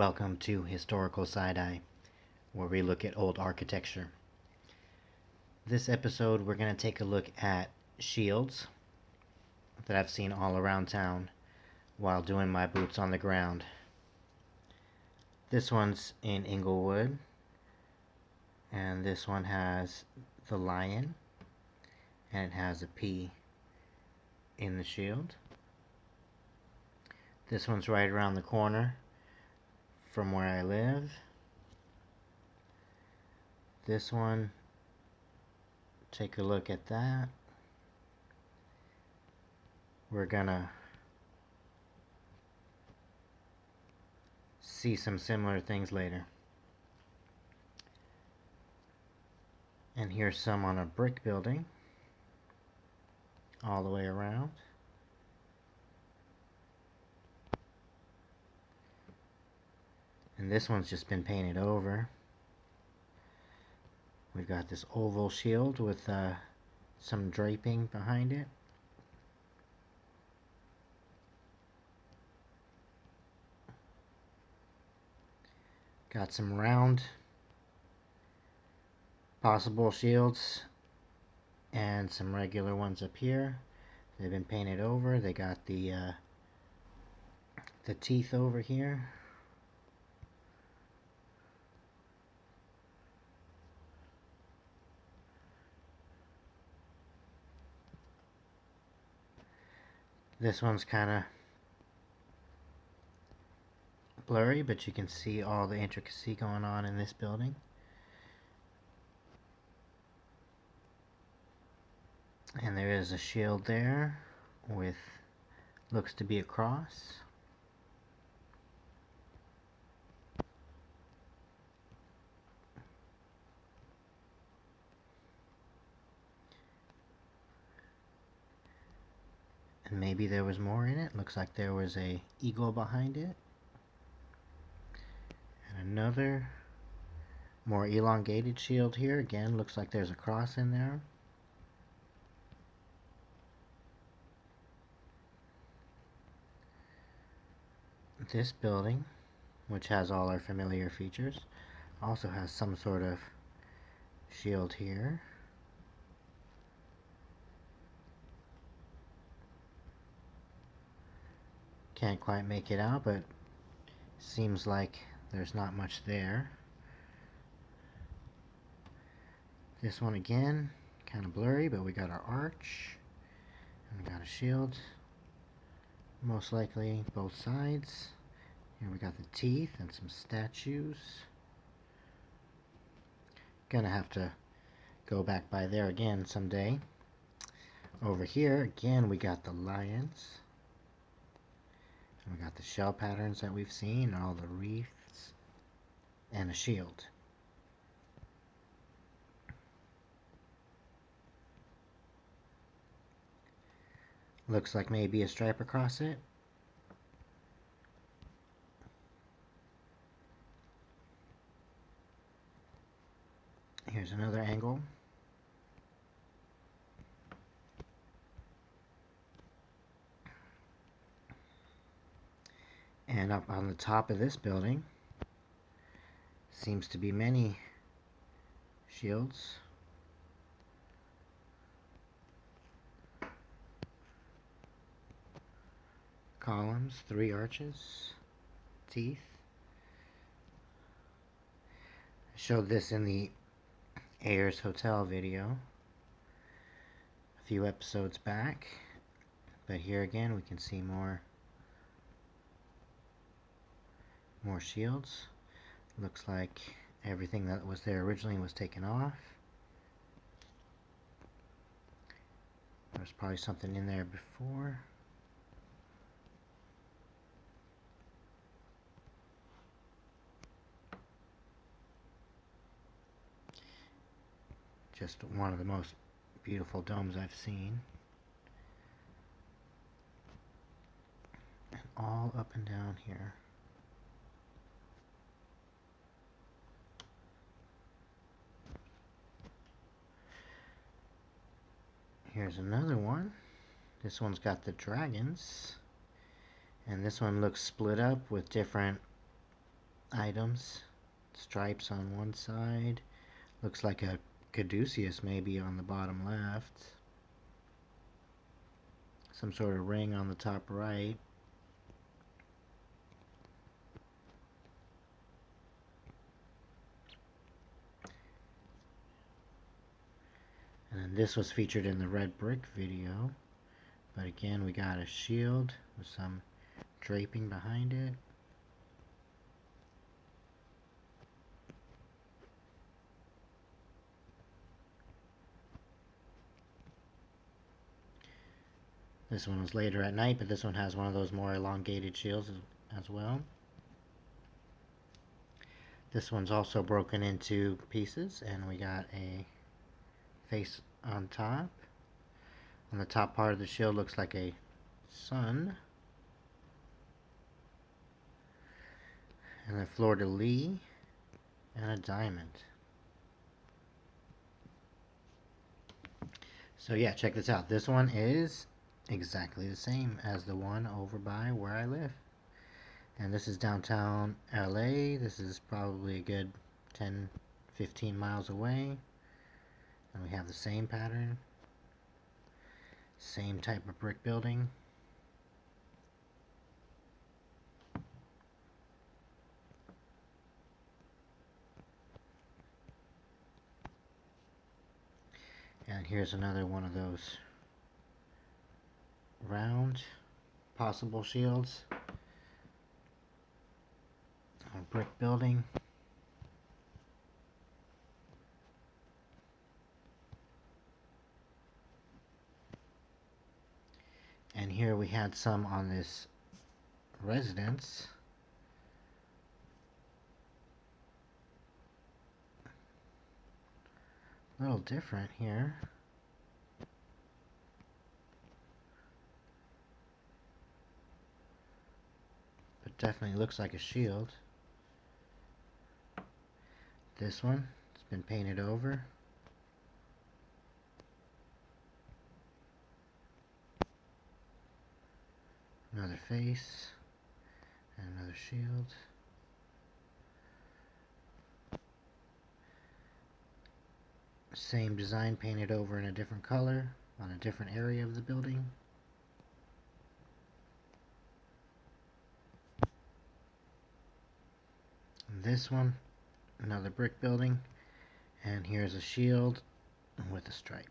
Welcome to Historical Side-Eye, where we look at old architecture. This episode, we're going to take a look at shields that I've seen all around town while doing my boots on the ground. This one's in Inglewood, and this one has the lion, and it has a P in the shield. This one's right around the corner from where I live. This one, take a look at that. We're gonna see some similar things later. And here's some on a brick building all the way around. And this one's just been painted over. We've got this oval shield with some draping behind it. Got some round possible shields and some regular ones up here. They've been painted over. They got the teeth over here. This one's kind of blurry, but you can see all the intricacy going on in this building. And there is a shield there with looks to be a cross. And maybe there was more in it. Looks like there was a eagle behind it. And another more elongated shield here. Again, looks like there's a cross in there. This building, which has all our familiar features, also has some sort of shield here. Can't quite make it out, but seems like there's not much there. This one again, kind of blurry, but we got our arch, and we got a shield, most likely both sides. Here we got the teeth and some statues. Gonna have to go back by there again someday. Over here, again, we got the lions. And we got the shell patterns that we've seen, all the wreaths, and a shield. Looks like maybe a stripe across it. Here's another angle. And up on the top of this building seems to be many shields. Columns, 3 arches, teeth. I showed this in the Ayers Hotel video a few episodes back, but here again we can see more shields. Looks like everything that was there originally was taken off. There's probably something in there before. Just one of the most beautiful domes I've seen. And all up and down here. Here's another one. This one's got the dragons. And this one looks split up with different items. Stripes on one side. Looks like a caduceus maybe on the bottom left. Some sort of ring on the top right. And then this was featured in the red brick video. But again, we got a shield with some draping behind it. This one was later at night, but this one has one of those more elongated shields as well. This one's also broken into pieces, and we got a face on top. On the top part of the shield looks like a sun. And a fleur-de-lis and a diamond. So yeah, check this out. This one is exactly the same as the one over by where I live. And this is downtown LA. This is probably a good 10-15 miles away. And we have the same pattern. Same type of brick building. And here's another one of those round possible shields. A brick building. And here we had some on this residence. A little different here. But definitely looks like a shield. This one, it's been painted over. Another face. And another shield. Same design painted over in a different color on a different area of the building. And this one, another brick building. And here's a shield with a stripe.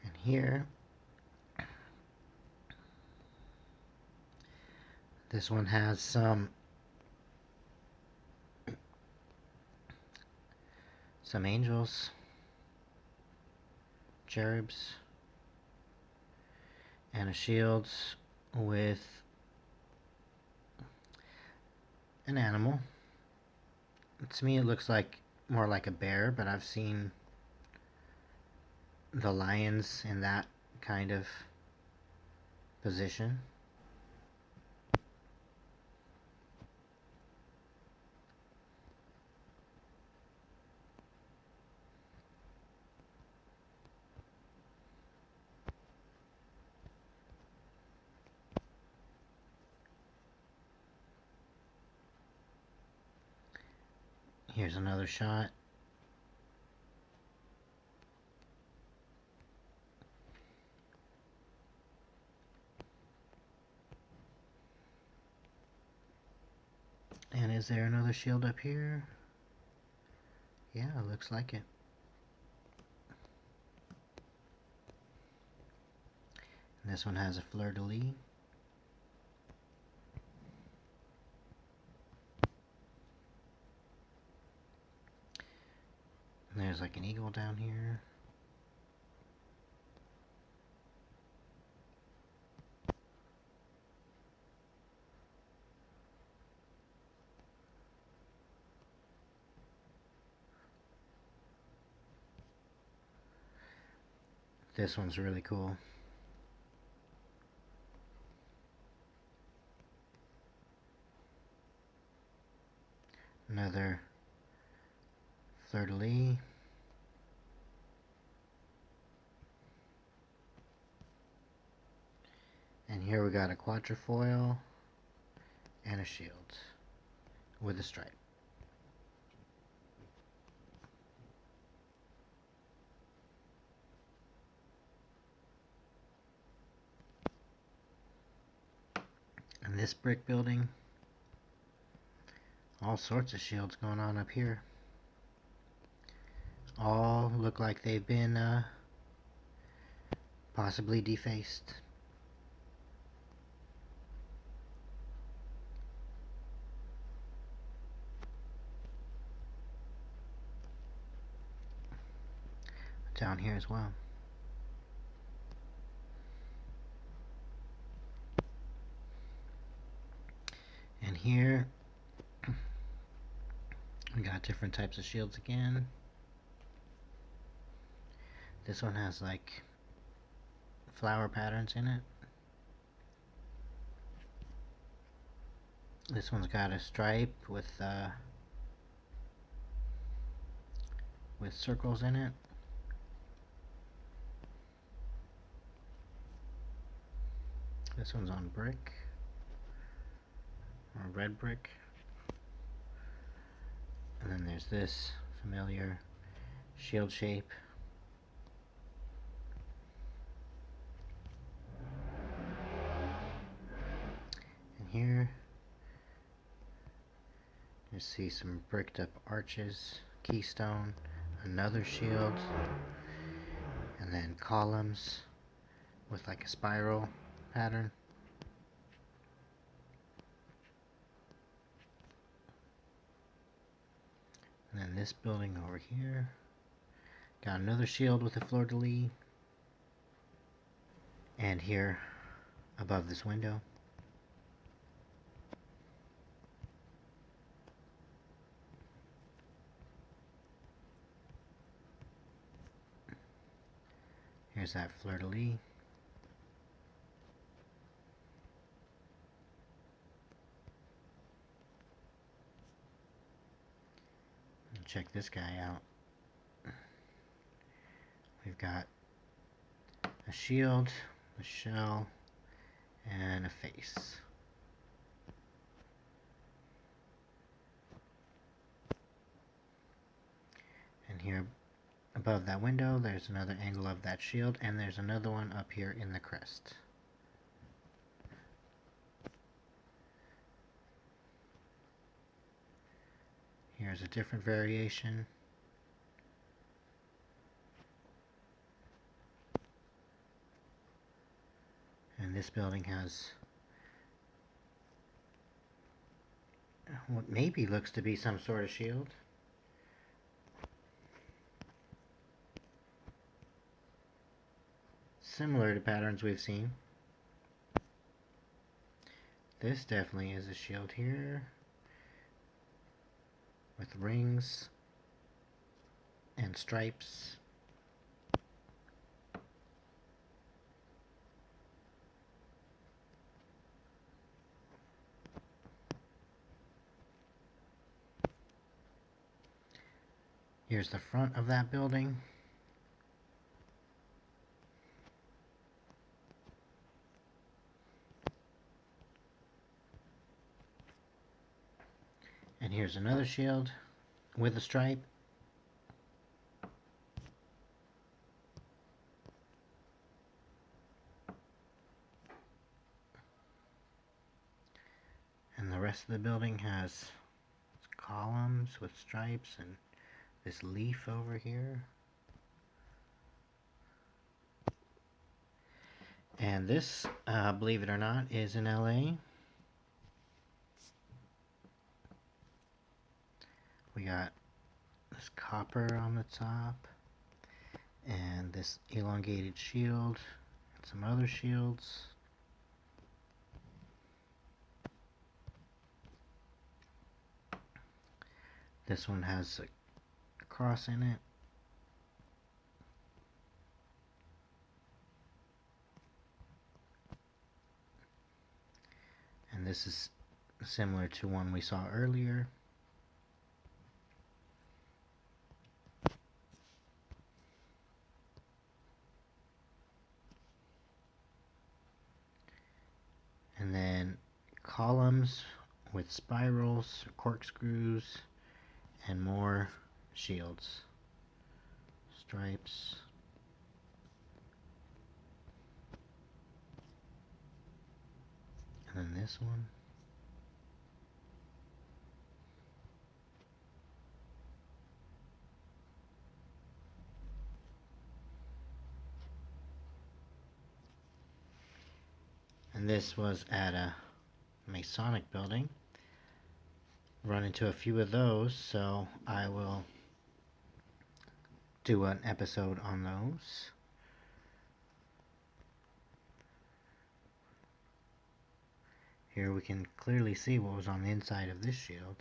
And here, this one has some angels, cherubs, and a shield with an animal. To me it looks like more like a bear, but I've seen the lions in that kind of position. Here's another shot. And is there another shield up here? Yeah, it looks like it. And this one has a fleur-de-lis. And there's like an eagle down here. This one's really cool. Another fleur-de-lis. And here we got a quatrefoil and a shield with a stripe. And this brick building, all sorts of shields going on up here. All look like they've been possibly defaced. Down here as well. And here we got different types of shields again. This one has like flower patterns in it. This one's got a stripe with circles in it. This one's on brick, or red brick. And then there's this familiar shield shape. And here you see some bricked up arches, keystone, another shield, and then columns with like a spiral pattern. And then this building over here got another shield with a fleur-de-lis. And here above this window, here's that fleur-de-lis. Check this guy out. We've got a shield, a shell, and a face. And here above that window, there's another angle of that shield, and there's another one up here in the crest. Here's a different variation. And this building has what maybe looks to be some sort of shield. Similar to patterns we've seen. This definitely is a shield here, with rings and stripes. Here's the front of that building. And here's another shield with a stripe. And the rest of the building has columns with stripes and this leaf over here. And this, believe it or not, is in LA. We got this copper on the top, and this elongated shield, and some other shields. This one has a cross in it. And this is similar to one we saw earlier. And then columns with spirals, corkscrews, and more shields. Stripes. And then this one. And this was at a Masonic building. Run into a few of those, so I will do an episode on those. Here we can clearly see what was on the inside of this shield.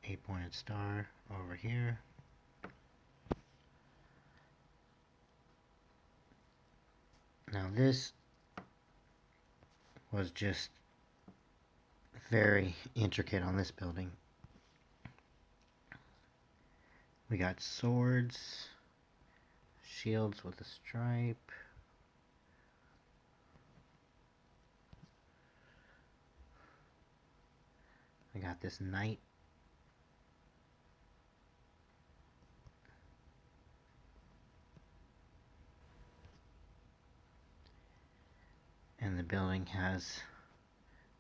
8-pointed star over here. Now this was just very intricate on this building. We got swords, shields with a stripe. We got this knight. And the building has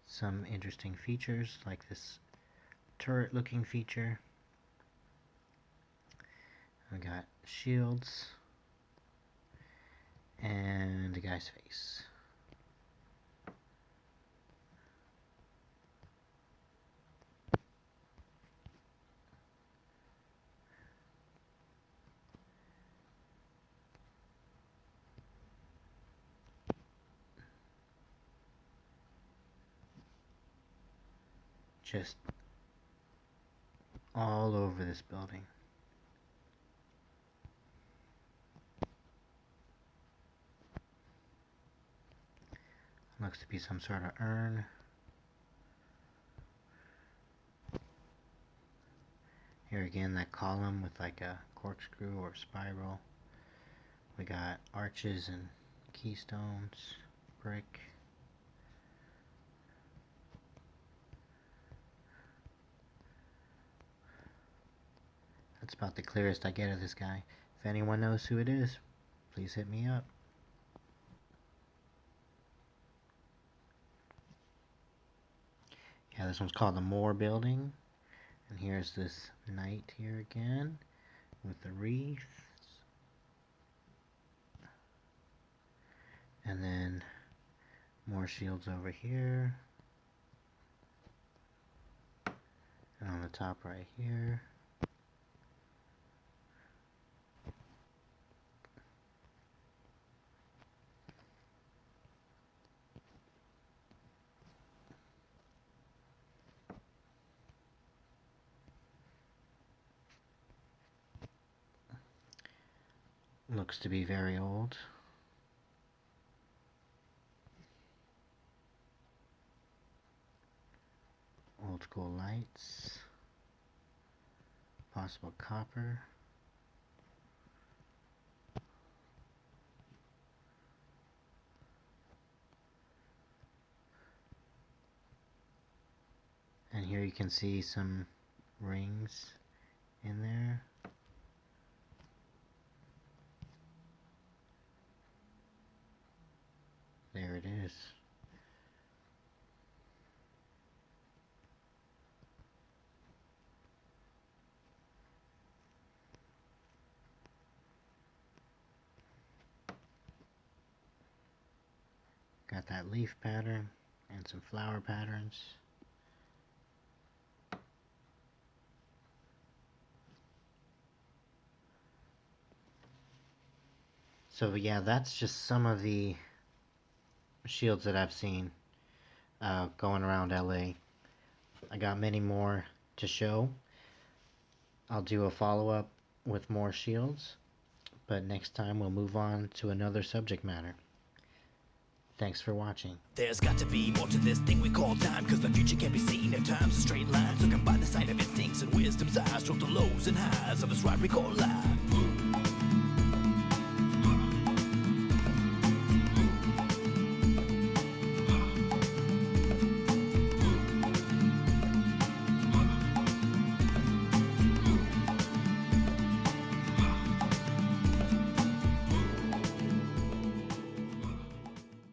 some interesting features, like this turret looking feature. We got shields and a guy's face. Just all over this building. Looks to be some sort of urn. Here again, that column with like a corkscrew or spiral. We got arches and keystones, brick. That's about the clearest I get of this guy. If anyone knows who it is, please hit me up. Yeah, this one's called the Moore Building. And here's this knight here again with the wreaths. And then more shields over here. And on the top right here. Looks to be very old. Old school lights. Possible copper. And here you can see some rings in there. There it is. Got that leaf pattern and some flower patterns. So yeah, that's just some of the shields that I've seen going around LA. I got many more to show. I'll do a follow-up with more shields, but next time we'll move on to another subject matter. Thanks for watching. There's got to be more to this thing we call time, cause the future can't be seen in terms of straight lines. So combine the sight of instincts and wisdom's eyes, stroke the lows and highs of this ride we call life.